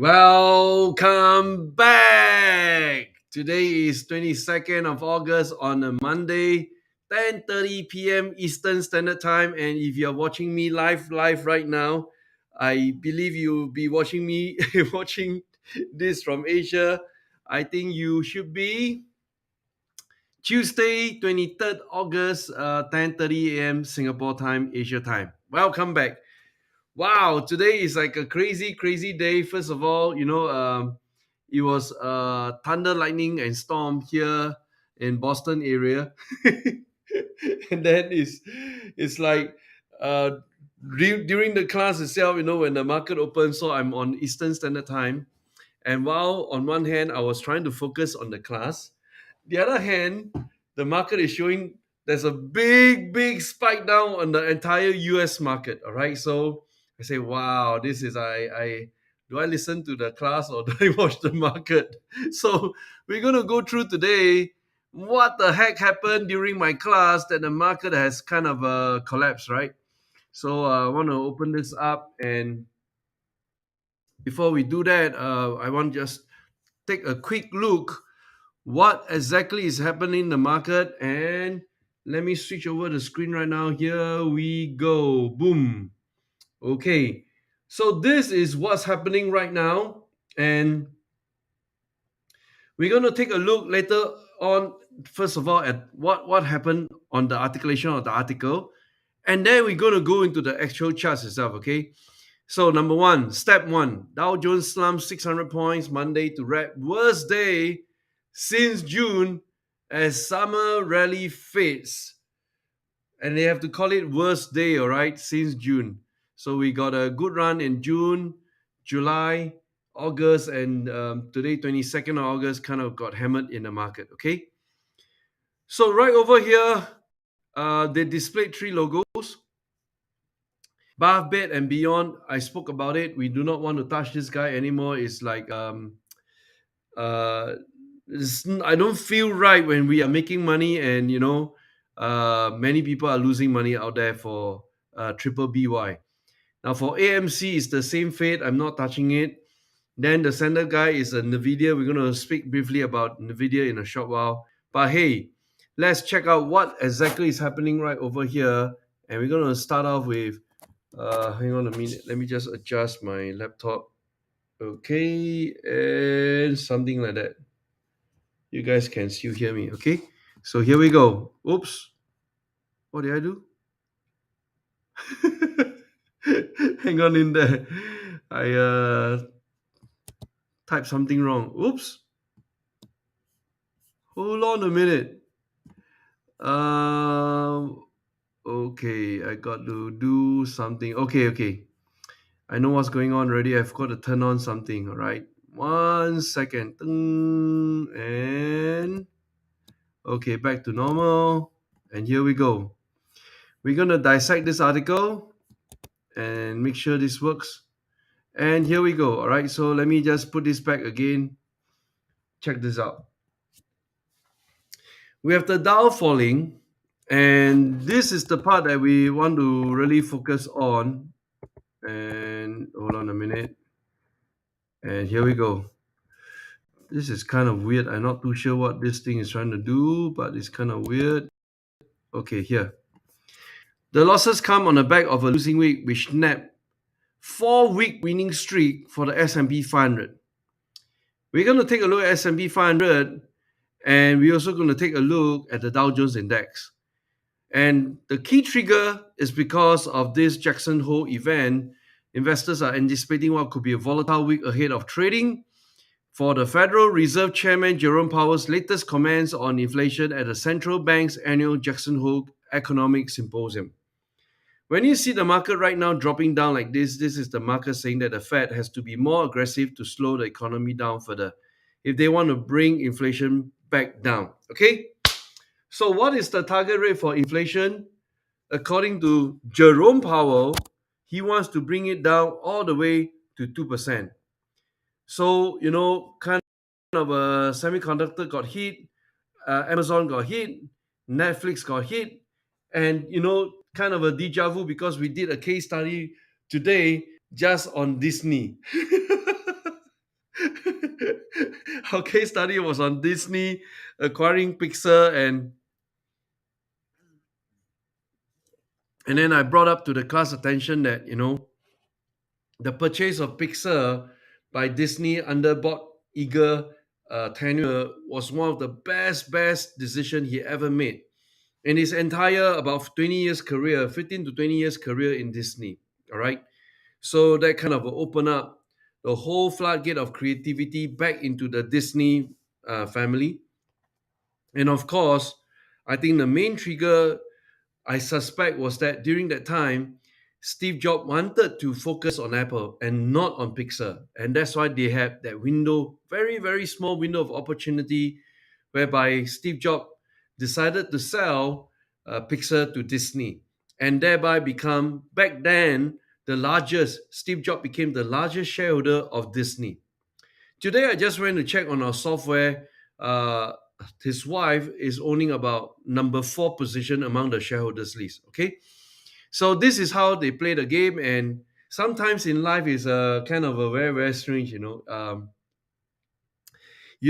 Welcome back. Today is 22nd of August on a Monday, 10:30 p.m. Eastern Standard Time. And if you're watching me live right now, I believe you'll be watching me watching this from Asia. I think you should be Tuesday, 23rd August, 10:30 a.m. Singapore time, Asia time. Welcome back. Wow, today is like a crazy day. First of all, it was thunder, lightning, and storm here in Boston area, and then it's like during the class itself, when the market opens. So I'm on Eastern Standard Time, and while on one hand I was trying to focus on the class, the other hand, the market is showing there's a big spike down on the entire US market. All right. So I say, wow, this is I do I listen to the class or do I watch the market? So we're gonna go through today what the heck happened during my class that the market has kind of collapsed, right? So I want to open this up, and before we do that, I want to just take a quick look what exactly is happening in the market. And let me switch over the screen right now. Here we go. Boom. Okay. So this is what's happening right now. And we're going to take a look later on, first of all, at what happened on the articulation of the article. And then we're going to go into the actual charts itself. Okay. So number one, step one, Dow Jones Slumps 600 points Monday to red. Worst day since June as summer rally fades. And they have to call it worst day, all right, since June. So we got a good run in June, July, August, and today, 22nd of August, kind of got hammered in the market, okay? So right over here, they displayed three logos. Bath Bed and Beyond, I spoke about it. We do not want to touch this guy anymore. It's like I don't feel right when we are making money and many people are losing money out there for triple BY. Now for AMC, it's the same fate. I'm not touching it. Then the standard guy is a Nvidia. We're going to speak briefly about Nvidia in a short while. But hey, let's check out what exactly is happening right over here. And we're going to start off with hang on a minute. Let me just adjust my laptop. Okay, and something like that. You guys can still hear me, okay? So here we go. Oops. What did I do? Hang on in there. I typed something wrong. Oops. Hold on a minute. Okay, I got to do something. Okay. I know what's going on already. I've got to turn on something, all right? 1 second. And okay, back to normal. And here we go. We're going to dissect this article and make sure this works. And here we go. All right, so let me just put this back again. Check this out. We have the Dow falling, and this is the part that we want to really focus on. And hold on a minute. And here we go. This is kind of weird. I'm not too sure what this thing is trying to do, but it's kind of weird. Okay, here. The losses come on the back of a losing week, which snapped 4-week winning streak for the S&P 500. We're going to take a look at S&P 500, and we're also going to take a look at the Dow Jones Index. And the key trigger is because of this Jackson Hole event. Investors are anticipating what could be a volatile week ahead of trading for the Federal Reserve Chairman Jerome Powell's latest comments on inflation at the central bank's annual Jackson Hole Economic Symposium. When you see the market right now dropping down like this is the market saying that the Fed has to be more aggressive to slow the economy down further if they want to bring inflation back down. Okay? So what is the target rate for inflation? According to Jerome Powell, he wants to bring it down all the way to 2%. So, kind of a semiconductor got hit, Amazon got hit, Netflix got hit, and, kind of a deja vu because we did a case study today just on Dysney. Our case study was on Disney acquiring Pixar, and then I brought up to the class attention that the purchase of Pixar by Disney under Bob Iger tenure was one of the best decision he ever made in his entire about 20 years career, 15 to 20 years career in Disney. All right. So that kind of opened up the whole floodgate of creativity back into the Disney family. And of course, I think the main trigger I suspect was that during that time, Steve Jobs wanted to focus on Apple and not on Pixar. And that's why they had that window, very small window of opportunity, whereby Steve Jobs decided to sell Pixar to Disney and thereby become, back then, Steve Jobs became the largest shareholder of Disney. Today, I just went to check on our software. His wife is owning about number 4 position among the shareholders list. Okay, so this is how they play the game, and sometimes in life is a kind of a very strange. You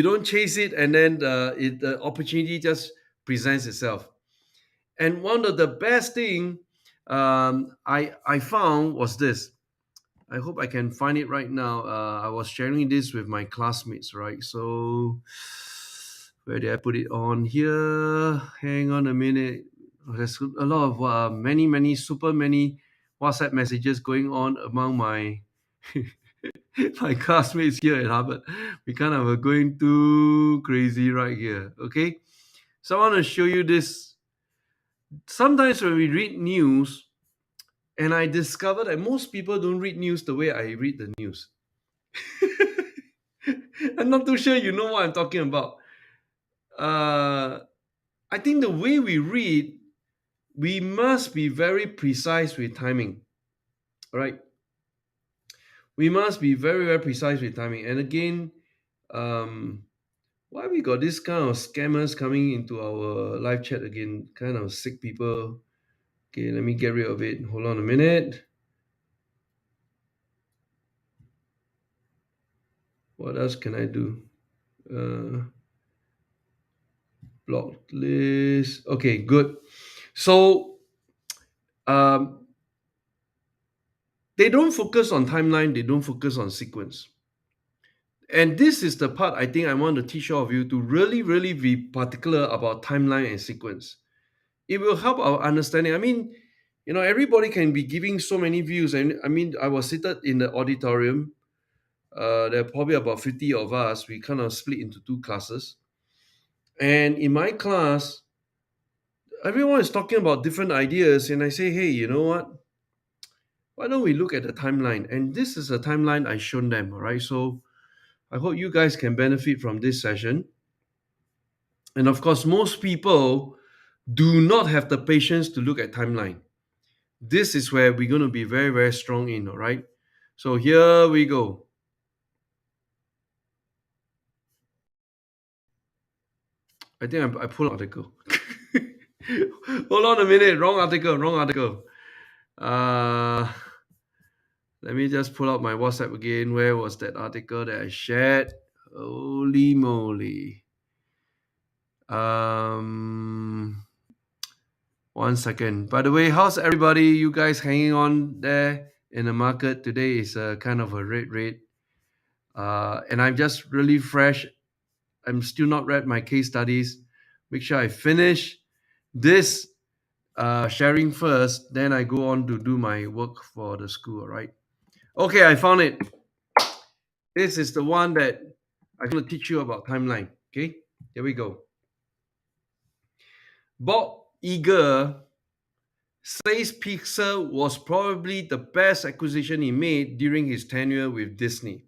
don't chase it, and then the opportunity just presents itself. And one of the best thing I found was this. I hope I can find it right now. I was sharing this with my classmates, right? So, where did I put it on here? Hang on a minute. There's a lot of super many WhatsApp messages going on among my my classmates here at Harvard. We kind of are going too crazy right here. Okay, so I want to show you this. Sometimes when we read news, and I discovered that most people don't read news the way I read the news. I'm not too sure you know what I'm talking about. I think the way we read, we must be very precise with timing. All right. We must be very precise with timing. And again, why we got this kind of scammers coming into our live chat again? Kind of sick people. Okay, let me get rid of it. Hold on a minute. What else can I do? Block list. Okay, good. So they don't focus on timeline, they don't focus on sequence. And this is the part I think I want to teach all of you to really be particular about timeline and sequence. It will help our understanding. I mean, everybody can be giving so many views. And I mean, I was seated in the auditorium. There are probably about 50 of us. We kind of split into 2 classes. And in my class, everyone is talking about different ideas. And I say, hey, you know what? Why don't we look at the timeline? And this is a timeline I shown them, all right? So I hope you guys can benefit from this session. And of course, most people do not have the patience to look at timeline. This is where we're going to be very strong in, all right? So here we go. I think I pulled an article. Hold on a minute. Wrong article. Let me just pull out my WhatsApp again. Where was that article that I shared? Holy moly. 1 second. By the way, how's everybody? You guys hanging on there in the market? Today is a kind of a red rate. And I'm just really fresh. I'm still not read my case studies. Make sure I finish this sharing first. Then I go on to do my work for the school, all right? Okay, I found it. This is the one that I'm going to teach you about timeline. Okay, here we go. Bob Iger says Pixar was probably the best acquisition he made during his tenure with Disney.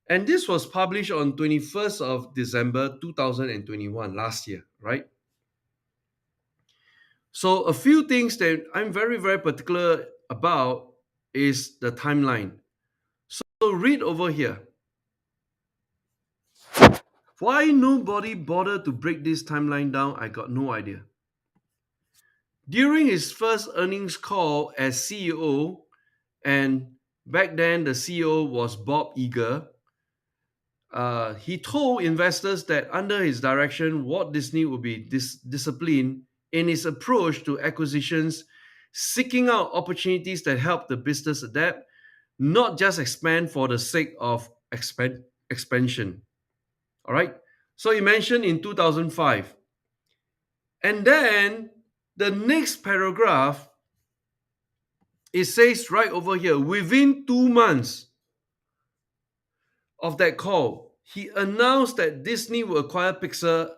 And this was published on 21st of December 2021, last year, right? So a few things that I'm very particular about is the timeline. So read over here. Why nobody bothered to break this timeline down, I got no idea. During his first earnings call as CEO, and back then the CEO was Bob Iger, he told investors that under his direction, Walt Disney would be disciplined in its approach to acquisitions, seeking out opportunities that help the business adapt, not just expand for the sake of expansion. All right. So he mentioned in 2005. And then the next paragraph, it says right over here, within 2 months of that call, he announced that Disney will acquire Pixar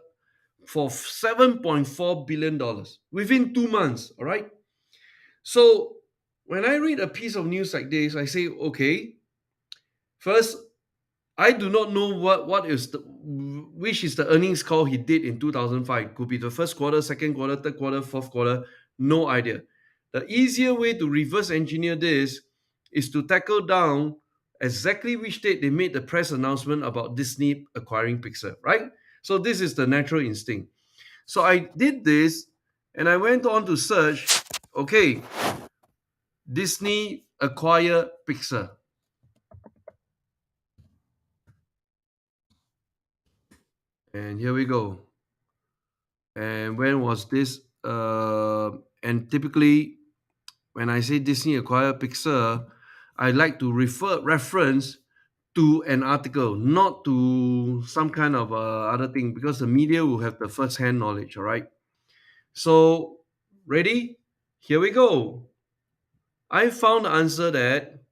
for $7.4 billion within 2 months. All right. So when I read a piece of news like this, I say, okay, first, I do not know which is the earnings call he did in 2005. Could be the first quarter, second quarter, third quarter, fourth quarter. No idea. The easier way to reverse engineer this is to tackle down exactly which date they made the press announcement about Disney acquiring Pixar, right? So this is the natural instinct. So I did this and I went on to search, okay, Disney acquire Pixar. And here we go. And when was this? And typically, when I say Disney acquire Pixar, I like to reference to an article, not to some kind of other thing, because the media will have the first-hand knowledge. All right. So, ready? Here we go. I found the answer that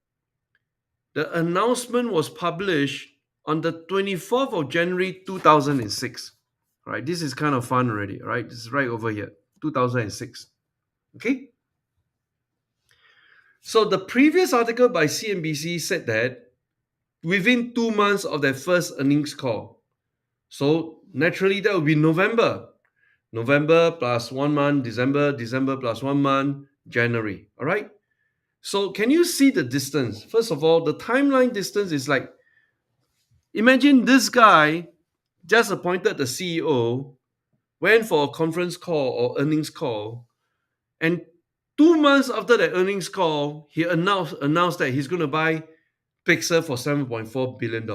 the announcement was published on the 24th of January 2006. All right, this is kind of fun already. All right, this is right over here, 2006. Okay. So the previous article by CNBC said that within 2 months of their first earnings call. So naturally, that would be November. November plus 1 month, December plus 1 month, January. All right. So can you see the distance? First of all, the timeline distance is like, imagine this guy just appointed the CEO, went for a conference call or earnings call, and 2 months after that earnings call, he announced that he's going to buy Pixar for $7.4 billion.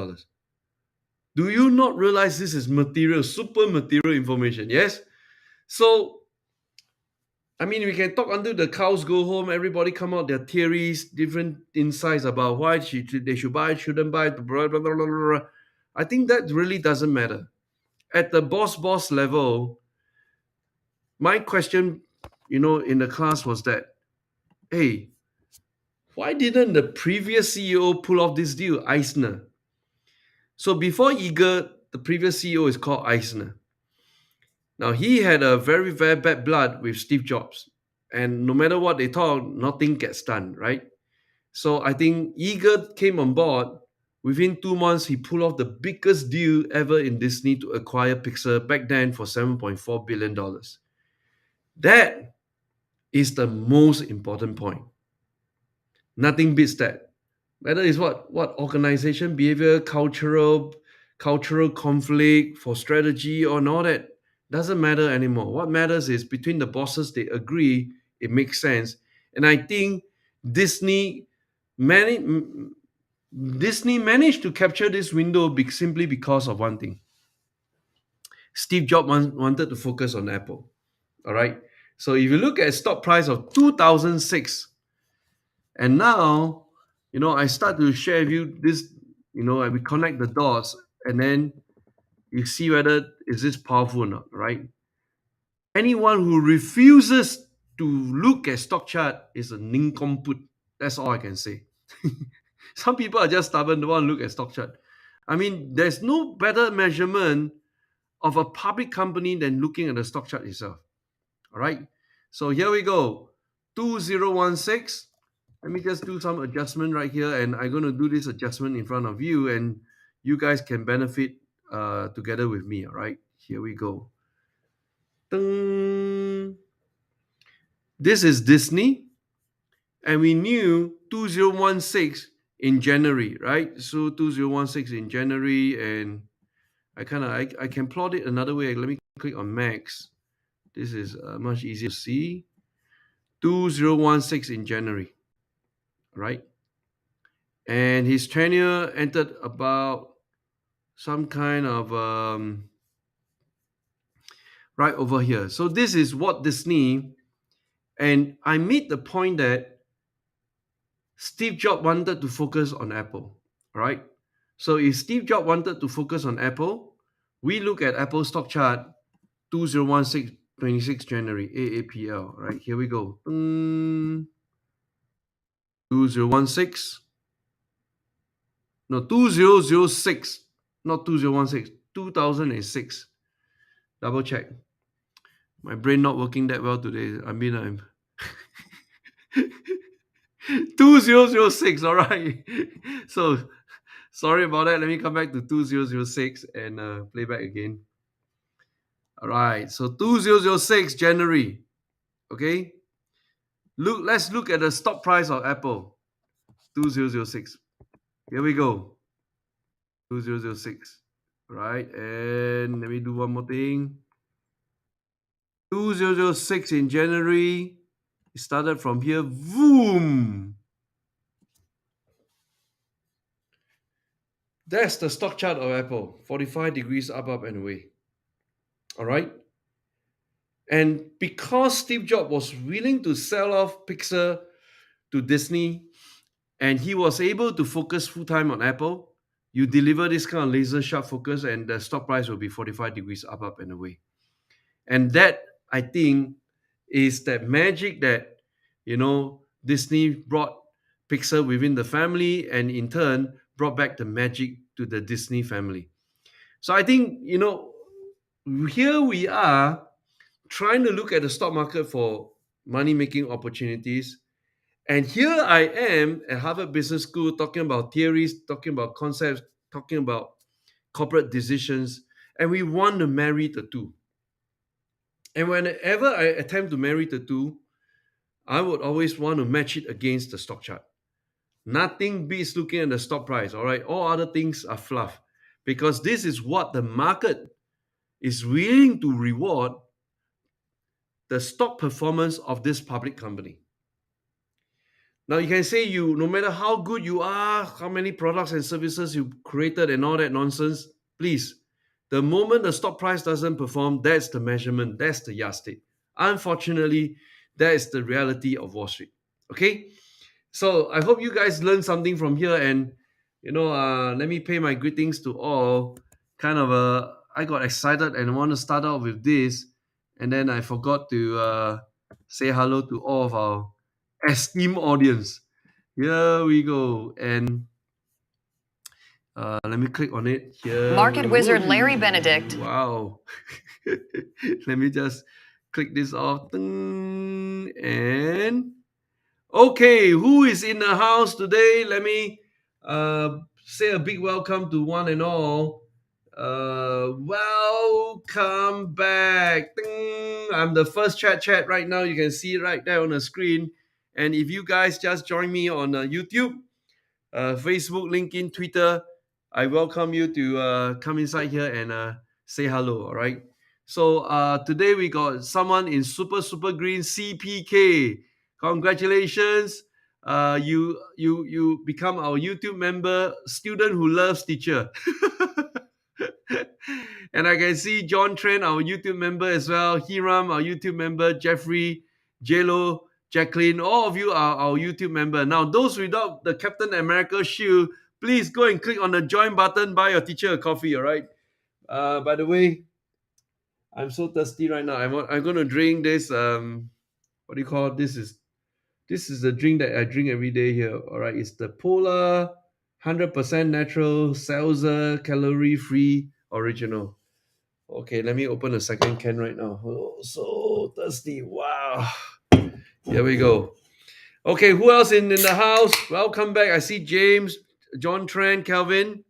Do you not realize this is material, super material information? Yes. So I mean, we can talk until the cows go home. Everybody come out their theories, different insights about why they should buy, shouldn't buy. Blah, blah, blah, blah, blah. I think that really doesn't matter. At the boss level, my question, in the class was that, hey, why didn't the previous CEO pull off this deal, Eisner? So before Eager, the previous CEO is called Eisner. Now he had a very, very bad blood with Steve Jobs. And no matter what they talk, nothing gets done, right? So I think Eager came on board. Within 2 months, he pulled off the biggest deal ever in Disney to acquire Pixar back then for $7.4 billion. That is the most important point. Nothing beats that. Whether it's what organization behavior, cultural conflict for strategy or all that doesn't matter anymore. What matters is between the bosses they agree, it makes sense. And I think Disney mani- Disney managed to capture this window simply because of one thing. Steve Jobs wanted to focus on Apple. All right. So if you look at stock price of 2006, and now, I start to share with you this, we connect the dots, and then you see whether is this powerful or not, right? Anyone who refuses to look at stock chart is a nincompoop. That's all I can say. Some people are just stubborn, don't want to look at stock chart. I mean, there's no better measurement of a public company than looking at the stock chart itself. All right. So here we go. 2016. Let me just do some adjustment right here, and I'm going to do this adjustment in front of you, and you guys can benefit together with me. All right. Here we go. Ding. This is Disney, and we knew 2016 in January, right? So 2016 in January, and I can plot it another way. Let me click on Max. This is much easier to see. 2016 in January, right? And his tenure entered about some kind of right over here. So this is what Disney, and I made the point that Steve Jobs wanted to focus on Apple, right? So if Steve Jobs wanted to focus on Apple, we look at Apple stock chart 2016 26 January AAPL, right? Here we go. 2016, no, 2006, not 2016, 2006. Double check. My brain not working that well today. I mean, I'm 2006, all right. So sorry about that. Let me come back to 2006 and play back again. All right. So 2006 January. Okay. Let's look at the stock price of Apple. 2006. Here we go. 2006. All right. And let me do one more thing. 2006 in January. It started from here. Boom. That's the stock chart of Apple. 45 degrees up, up, and away. All right. And because Steve Jobs was willing to sell off Pixar to Disney and he was able to focus full time on Apple, you deliver this kind of laser sharp focus and the stock price will be 45 degrees up, up, and away. And that, I think, is that magic that, Disney brought Pixar within the family and in turn brought back the magic to the Disney family. So I think, here we are trying to look at the stock market for money making opportunities. And here I am at Harvard Business School talking about theories, talking about concepts, talking about corporate decisions, and we want to marry the two. And whenever I attempt to marry the two, I would always want to match it against the stock chart. Nothing beats looking at the stock price, all right? All other things are fluff because this is what the market is willing to reward the stock performance of this public company. Now you can say no matter how good you are, how many products and services you created and all that nonsense, please, the moment the stock price doesn't perform, that's the measurement, that's the yardstick. Unfortunately, that is the reality of Wall Street. Okay, so I hope you guys learned something from here, and let me pay my greetings to all. I got excited and want to start out with this, and then I forgot to say hello to all of our esteemed audience. Here we go. And let me click on it here. Market wizard Larry Benedict. Wow. Let me just click this off. And okay, who is in the house today? Let me say a big welcome to one and all. Welcome back. Ding. I'm the first chat right now. You can see it right there on the screen. And if you guys just join me on YouTube, Facebook, LinkedIn, Twitter, I welcome you to come inside here and say hello. All right. So today we got someone in super green CPK. Congratulations. You become our YouTube member, student who loves teacher. And I can see John Trent, our YouTube member as well. Hiram, our YouTube member. Jeffrey, JLo, Jacqueline, all of you are our YouTube member. Now, those without the Captain America shield, please go and click on the join button, buy your teacher a coffee, all right? By the way, I'm so thirsty right now. I'm going to drink this, what do you call it? This is the drink that I drink every day here, all right? It's the Polar 100% natural, seltzer, calorie-free, original. Okay, let me open the second can right now. Oh, so thirsty. Wow. Here we go. Okay, who else in the house? Welcome back. I see James, John Trent, Calvin,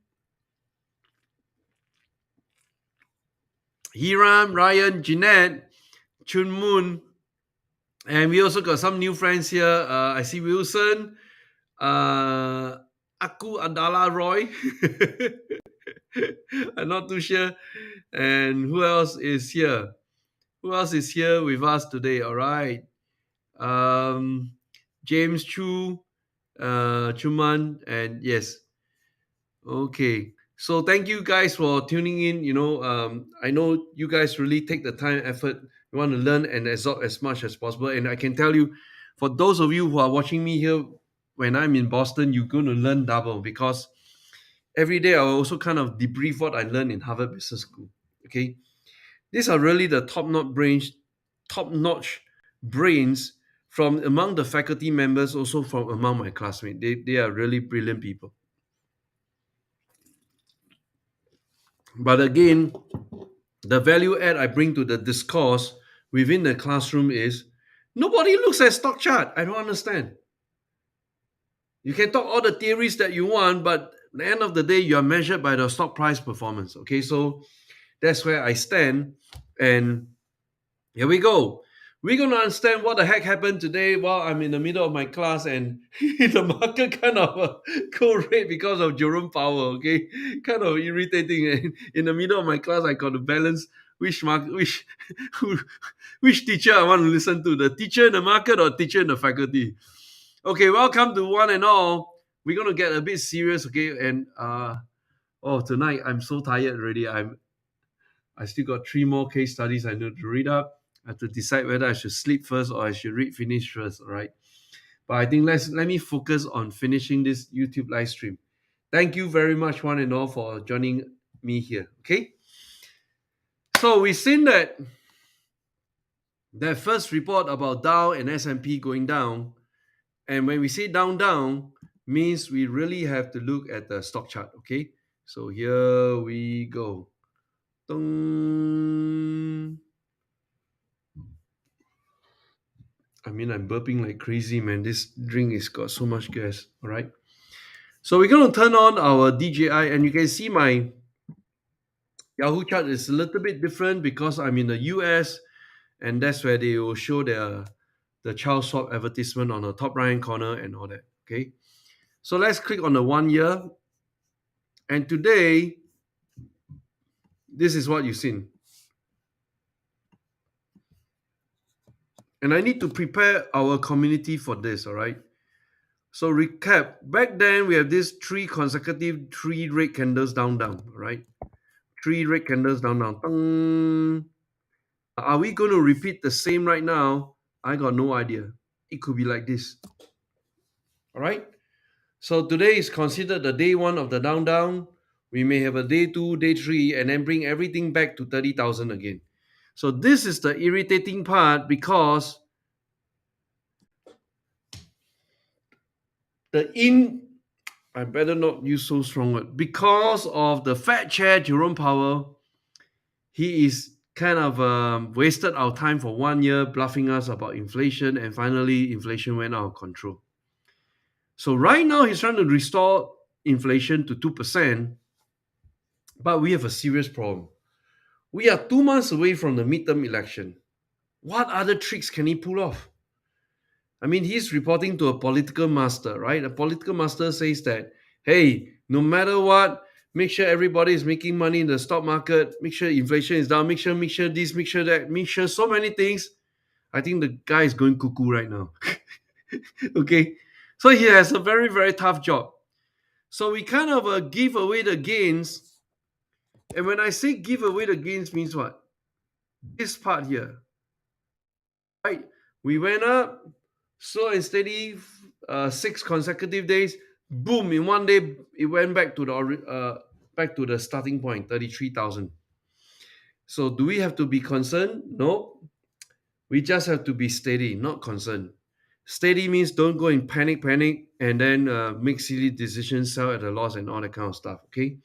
Hiram, Ryan, Jeanette, Chun Moon. And we also got some new friends here. I see Wilson, Aku Adala Roy. I'm not too sure. And who else is here? Who else is here with us today? All right. James Chu, Chuman, and yes. Okay. So thank you guys for tuning in. I know you guys really take the time, effort. You want to learn and absorb as much as possible. And I can tell you, for those of you who are watching me here, when I'm in Boston, you're going to learn double because every day I also kind of debrief what I learned in Harvard Business School. Okay, these are really the top-notch brains from among the faculty members, also from among my classmates. They are really brilliant people. But again, the value add I bring to the discourse within the classroom is nobody looks at stock chart. I don't understand. You can talk all the theories that you want, but at the end of the day, you are measured by the stock price performance. Okay, so that's where I stand. And here we go. We're going to understand what the heck happened today while I'm in the middle of my class and the market kind of go red because of Jerome Powell. Okay, kind of irritating. And in the middle of my class, I got to balance which teacher I want to listen to, the teacher in the market or teacher in the faculty. Okay, welcome to one and all. We're going to get a bit serious. Okay, and tonight I'm so tired already. I still got 3 more case studies I need to read up. I have to decide whether I should sleep first or I should finish first. All right. But I think let me focus on finishing this YouTube live stream. Thank you very much, one and all, for joining me here. Okay. So we've seen that first report about Dow and S&P going down, and when we say down means we really have to look at the stock chart. Okay. So here we go. Dong. I mean, I'm burping like crazy, man. This drink has got so much gas. All right. So we're going to turn on our DJI, and you can see my Yahoo chart is a little bit different because I'm in the US, and that's where they will show the Charles Schwab advertisement on the top right corner and all that. Okay. So let's click on the 1 year. And today, this is what you've seen. And I need to prepare our community for this, all right? So recap, back then we have this 3 consecutive 3 red candles down, right? 3 red candles down. Dong. Are we going to repeat the same right now? I got no idea. It could be like this. All right. So today is considered the day 1 of the down. We may have a day 2, day 3, and then bring everything back to 30,000 again. So this is the irritating part because I better not use so strong word. Because of the Fed chair, Jerome Powell, he is kind of wasted our time for 1 year bluffing us about inflation, and finally inflation went out of control. So right now he's trying to restore inflation to 2%, but we have a serious problem. We are 2 months away from the midterm election. What other tricks can he pull off? I mean, he's reporting to a political master, right? A political master says that, hey, no matter what, make sure everybody is making money in the stock market, make sure inflation is down, make sure this, make sure that, make sure so many things. I think the guy is going cuckoo right now. Okay. So he has a very, very tough job. So we kind of give away the gains. And when I say give away the gains means what? This part here, right? We went up, slow and steady, 6 consecutive days. Boom! In 1 day, it went back to the starting point, 33,000. So do we have to be concerned? No. We just have to be steady, not concerned. Steady means don't go in panic, and then make silly decisions, sell at a loss, and all that kind of stuff. Okay.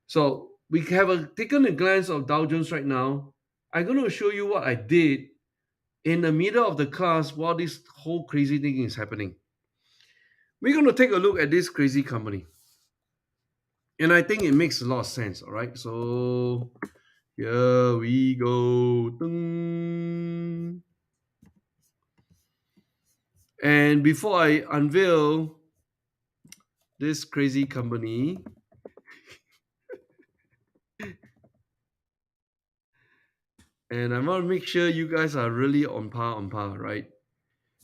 So we have taken a glance of Dow Jones right now. I'm going to show you what I did in the middle of the class while this whole crazy thing is happening. We're going to take a look at this crazy company. And I think it makes a lot of sense. All right. So here we go. Dun. And before I unveil this crazy company, and I want to make sure you guys are really on par, right?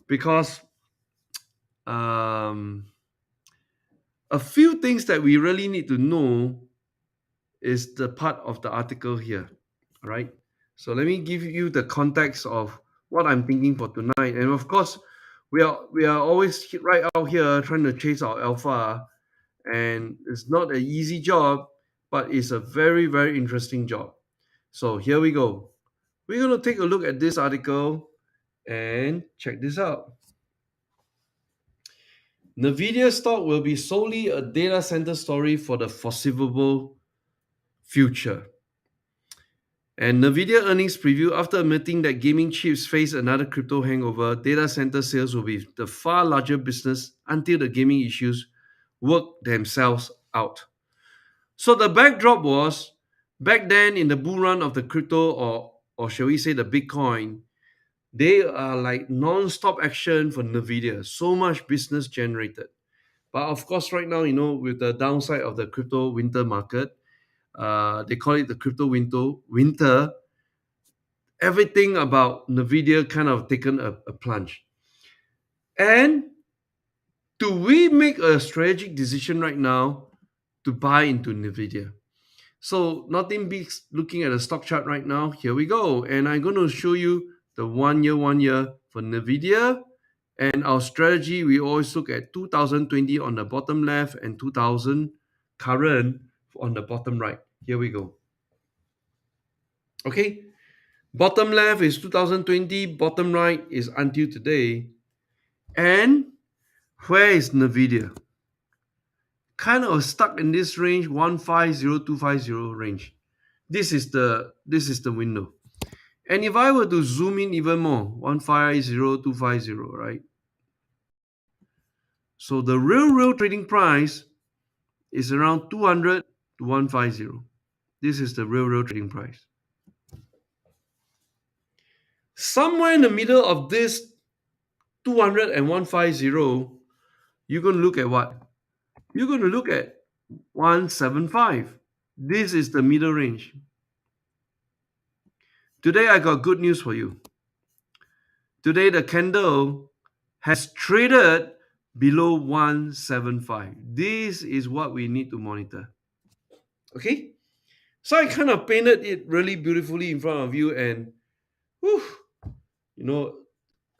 Because a few things that we really need to know is the part of the article here. All right. So let me give you the context of what I'm thinking for tonight. And of course, we are always right out here trying to chase our alpha, and it's not an easy job, but it's a very, very interesting job. So here we go. We're going to take a look at this article and check this out. Nvidia stock will be solely a data center story for the foreseeable future. And Nvidia earnings preview: after admitting that gaming chips face another crypto hangover, data center sales will be the far larger business until the gaming issues work themselves out. So the backdrop was, back then in the bull run of the crypto, or shall we say the Bitcoin, they are like non-stop action for Nvidia. So much business generated. But of course, right now, with the downside of the crypto winter market, they call it the crypto winter. Everything about Nvidia kind of taken a plunge. And do we make a strategic decision right now to buy into Nvidia? So nothing beats looking at the stock chart right now. Here we go. And I'm going to show you the one year for Nvidia. And our strategy, we always look at 2020 on the bottom left and 2000 current on the bottom right. Here we go. Okay. Bottom left is 2020, bottom right is until today. And where is Nvidia? Kind of stuck in this range, 150250 range. This is the window. And if I were to zoom in even more, 150250, right? So the real trading price is around 200 to 150. This is the real trading price. Somewhere in the middle of this 200 and 150, you're going to look at what? You're going to look at 175. This is the middle range. Today, I got good news for you. Today, the candle has traded below 175. This is what we need to monitor. Okay? So I kind of painted it really beautifully in front of you, and whew,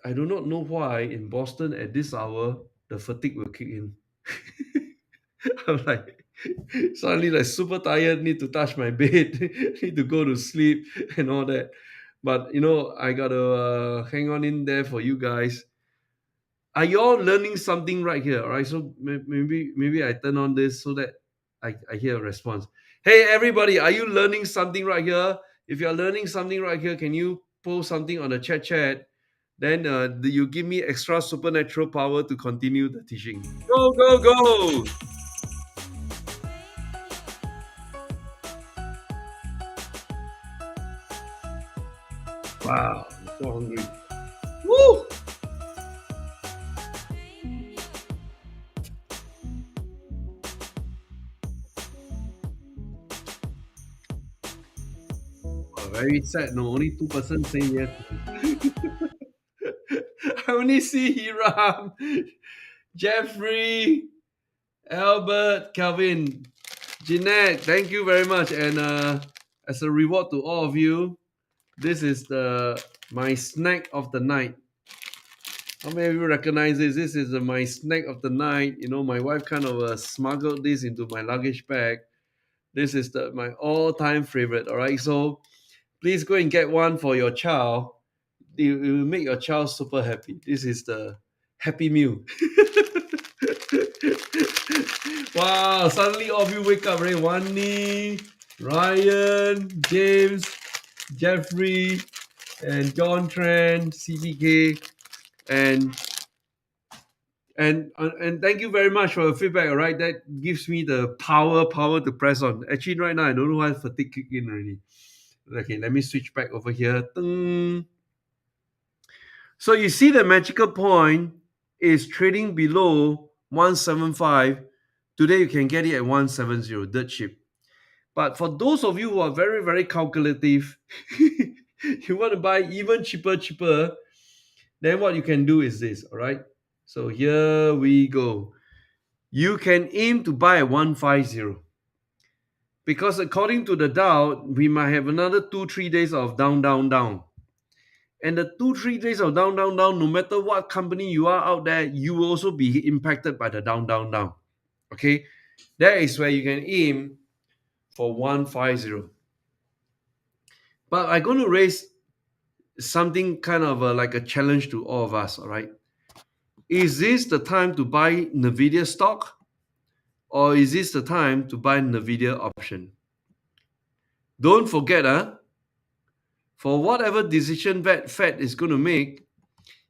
I do not know why in Boston at this hour the fatigue will kick in. I'm like suddenly like super tired, need to touch my bed, need to go to sleep and all that. But I gotta hang on in there for you guys. Are you all learning something right here? All right, so maybe I turn on this so that I hear a response. Hey everybody, are you learning something right here? If you're learning something right here, can you post something on the chat? Then you give me extra supernatural power to continue the teaching. Go, go, go! Wow, I'm so hungry. Woo! Very sad. No, only 2% say yes. I only see Hiram, Jeffrey, Albert, Calvin, Jeanette. Thank you very much. And as a reward to all of you, this is my snack of the night. How many of you recognize this? This is my snack of the night. My wife kind of smuggled this into my luggage bag. This is my all-time favorite. All right, so please go and get one for your child. It will make your child super happy. This is the Happy Meal. Wow, suddenly all of you wake up, right? Wani, Ryan, James, Jeffrey, and John Tran, CBK, and thank you very much for the feedback. All right, that gives me the power to press on. Actually, right now I don't know why fatigue kicked in already. Okay, let me switch back over here. Ding. So you see the magical point is trading below 175. Today you can get it at 170, dirt cheap. But for those of you who are very, very calculative, you want to buy even cheaper, then what you can do is this, all right? So here we go. You can aim to buy at 150. because according to the Dow, we might have another 2-3 days of down, down, down. And the 2-3 days of down, down, down, no matter what company you are out there, you will also be impacted by the down, down, down. Okay, that is where you can aim for 150. But I'm going to raise something kind of like a challenge to all of us. All right, is this the time to buy Nvidia stock, or is this the time to buy Nvidia option? Don't forget, for whatever decision Fed is going to make,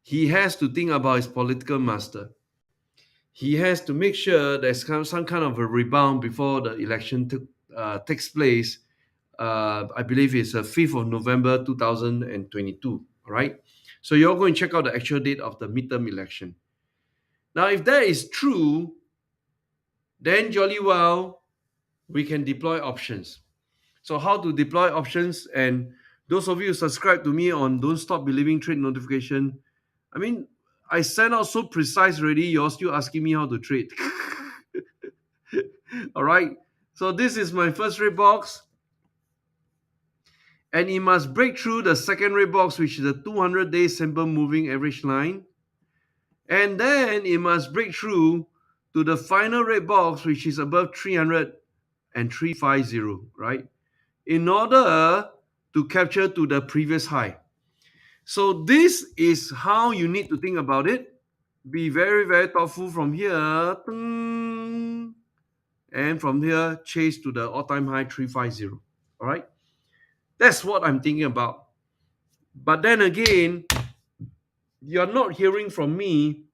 he has to think about his political master. He has to make sure there's some kind of a rebound before the election takes place. I believe it's the 5th of November 2022. All right. So you're going to check out the actual date of the midterm election. Now, if that is true, then jolly well, we can deploy options. So how to deploy options? And those of you who subscribe to me on Don't Stop Believing Trade notification, I mean, I sent out so precise already, you're still asking me how to trade. All right. So this is my first red box. And it must break through the second red box, which is the 200-day simple moving average line. And then it must break through to the final red box, which is above 300 and 350, right? In order to capture to the previous high. So this is how you need to think about it. Be very, very thoughtful from here. And from here, chase to the all-time high 350. All right? That's what I'm thinking about. But then again, you're not hearing from me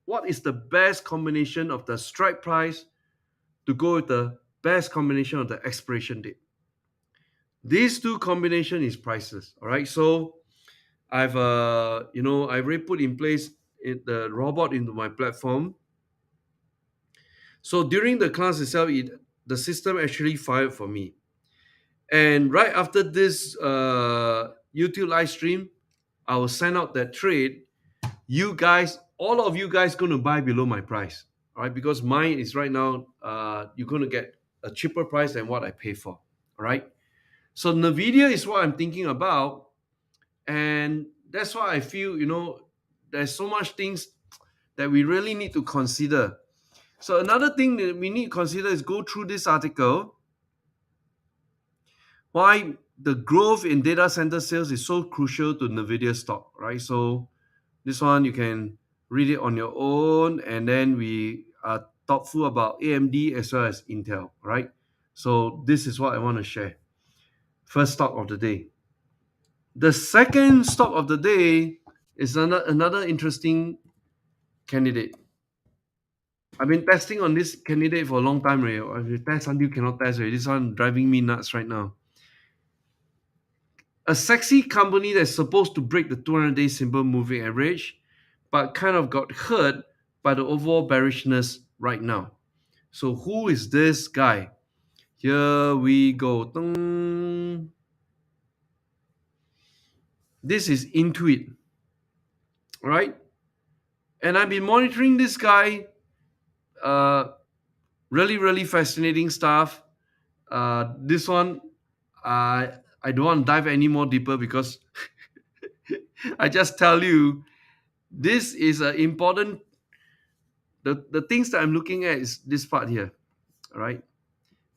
what is the best combination of the strike price to go with the best combination of the expiration date. These two combination is priceless. All right. So I've I already put in place the robot into my platform. So during the class itself, the system actually fired for me. And right after this YouTube live stream, I will send out that trade. You guys, all of you guys, going to buy below my price, all right? Because mine is right now, you're going to get a cheaper price than what I pay for, all right? So Nvidia is what I'm thinking about, and that's why I feel there's so much things that we really need to consider. So another thing that we need to consider is go through this article. Why the growth in data center sales is so crucial to Nvidia stock, right? So this one you can read it on your own, and then we are thoughtful about AMD as well as Intel, right? So this is what I want to share. First stock of the day. The second stock of the day is another interesting candidate. I've been testing on this candidate for a long time already. I've test until cannot test already. This one driving me nuts right now. A sexy company that's supposed to break the 200-day simple moving average, but kind of got hurt by the overall bearishness right now. So who is this guy? Here we go. This is Intuit, right? And I've been monitoring this guy. Really, really fascinating stuff. This one, I don't want to dive any more deeper because I just tell you, this is an important. The things that I'm looking at is this part here, all right?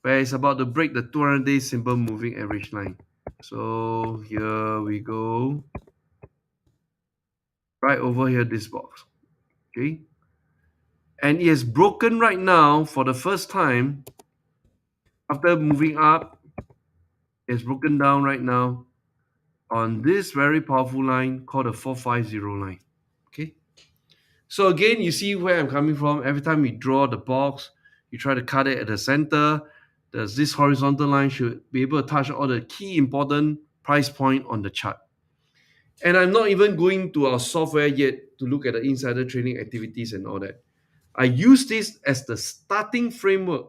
Where it's about to break the 200-day simple moving average line. So here we go. Right over here, this box. Okay. And it has broken right now for the first time. After moving up, it's broken down right now on this very powerful line called the 450 line. Okay. So again, you see where I'm coming from. Every time we draw the box, you try to cut it at the center. There's this horizontal line should be able to touch all the key important price point on the chart. And I'm not even going to our software yet to look at the insider trading activities and all that. I use this as the starting framework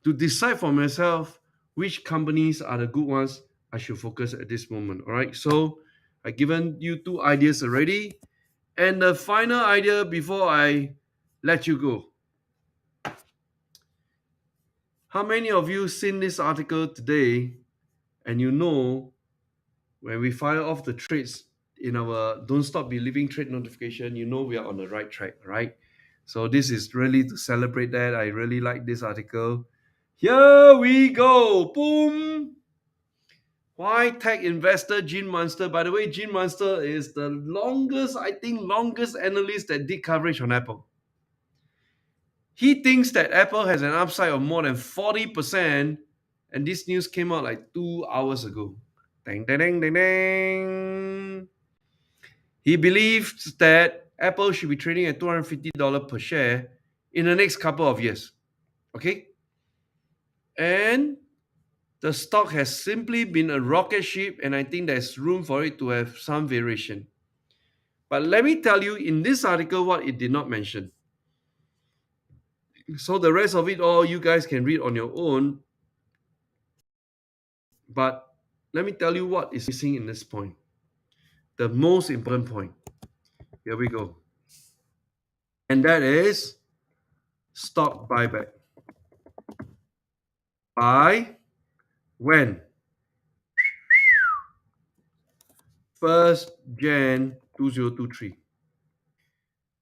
to decide for myself which companies are the good ones I should focus at this moment. All right. So I've given you two ideas already. And the final idea before I let you go. How many of you seen this article today and you know when we fire off the trades in our Don't Stop Believing trade notification, you know we are on the right track, right? So this is really to celebrate that. I really like this article. Here we go. Boom. Why tech investor Gene Munster? By the way, Gene Munster is the longest analyst that did coverage on Apple. He thinks that Apple has an upside of more than 40%, and this news came out like 2 hours ago. Dang, dang, dang, dang, dang. He believes that Apple should be trading at $250 per share in the next couple of years. Okay? And the stock has simply been a rocket ship, and I think there's room for it to have some variation. But let me tell you in this article what it did not mention. So the rest of it all you guys can read on your own. But let me tell you what is missing in this point. The most important point. Here we go. And that is stock buyback. By when? 1st Jan 2023.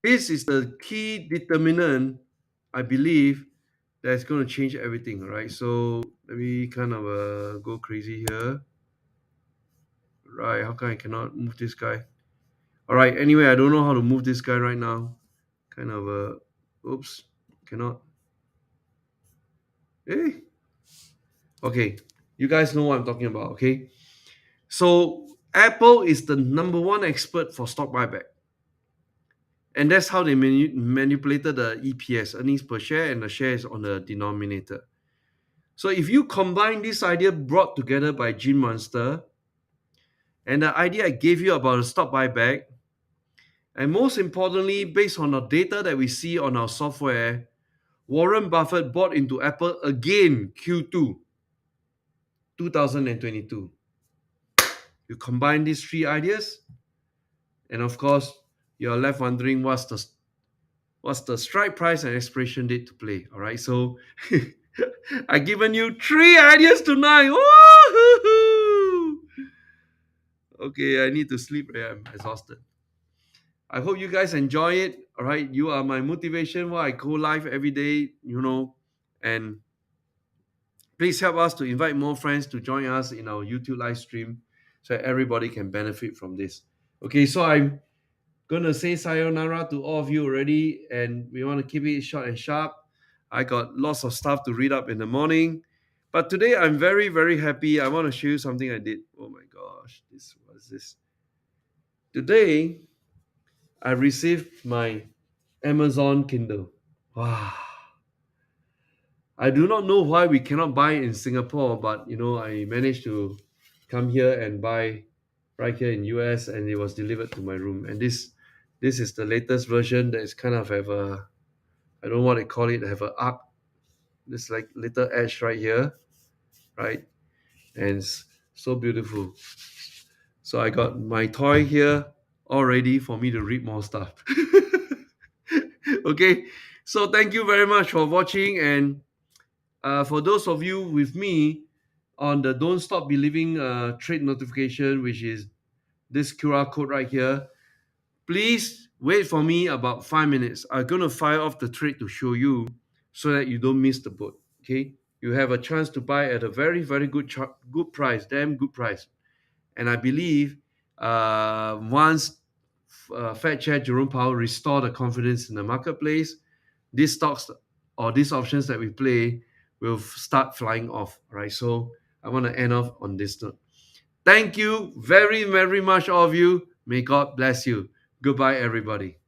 This is the key determinant, I believe, that's going to change everything, right? So let me kind of go crazy here. Right, how come I cannot move this guy? All right, anyway, I don't know how to move this guy right now. Kind of, oops, cannot. Hey. Okay, you guys know what I'm talking about, okay? So Apple is the number one expert for stock buyback. And that's how they manipulated the EPS, earnings per share, and the shares on the denominator. So if you combine this idea brought together by Gene Munster and the idea I gave you about a stock buyback, and most importantly, based on the data that we see on our software, Warren Buffett bought into Apple again Q2 2022. You combine these three ideas, and of course, you're left wondering what's the strike price and expiration date to play. All right, so I've given you 3 ideas tonight. Woo-hoo-hoo! Okay, I need to sleep. I'm exhausted. I hope you guys enjoy it. All right, you are my motivation while I go live every day, and please help us to invite more friends to join us in our YouTube live stream so everybody can benefit from this. Okay, so I'm going to say sayonara to all of you already, and we want to keep it short and sharp. I got lots of stuff to read up in the morning. But today I'm very, very happy. I want to show you something I did. Oh my gosh, this was this. Today, I received my Amazon Kindle. Wow. I do not know why we cannot buy in Singapore, but I managed to come here and buy right here in US, and it was delivered to my room. And this is the latest version that is kind of have a, I don't know what they call it, have a arc, this like little edge right here, right? And it's so beautiful. So I got my toy here all ready for me to read more stuff. Okay, so thank you very much for watching, and for those of you with me on the Don't Stop Believing trade notification, which is this QR code right here, please wait for me about 5 minutes. I'm going to fire off the trade to show you so that you don't miss the boat. Okay, you have a chance to buy at a very, very good price, damn good price. And I believe once Fed Chair Jerome Powell restore the confidence in the marketplace, these stocks or these options that we play will start flying off, right? So I want to end off on this note. Thank you very, very much, all of you. May God bless you. Goodbye, everybody.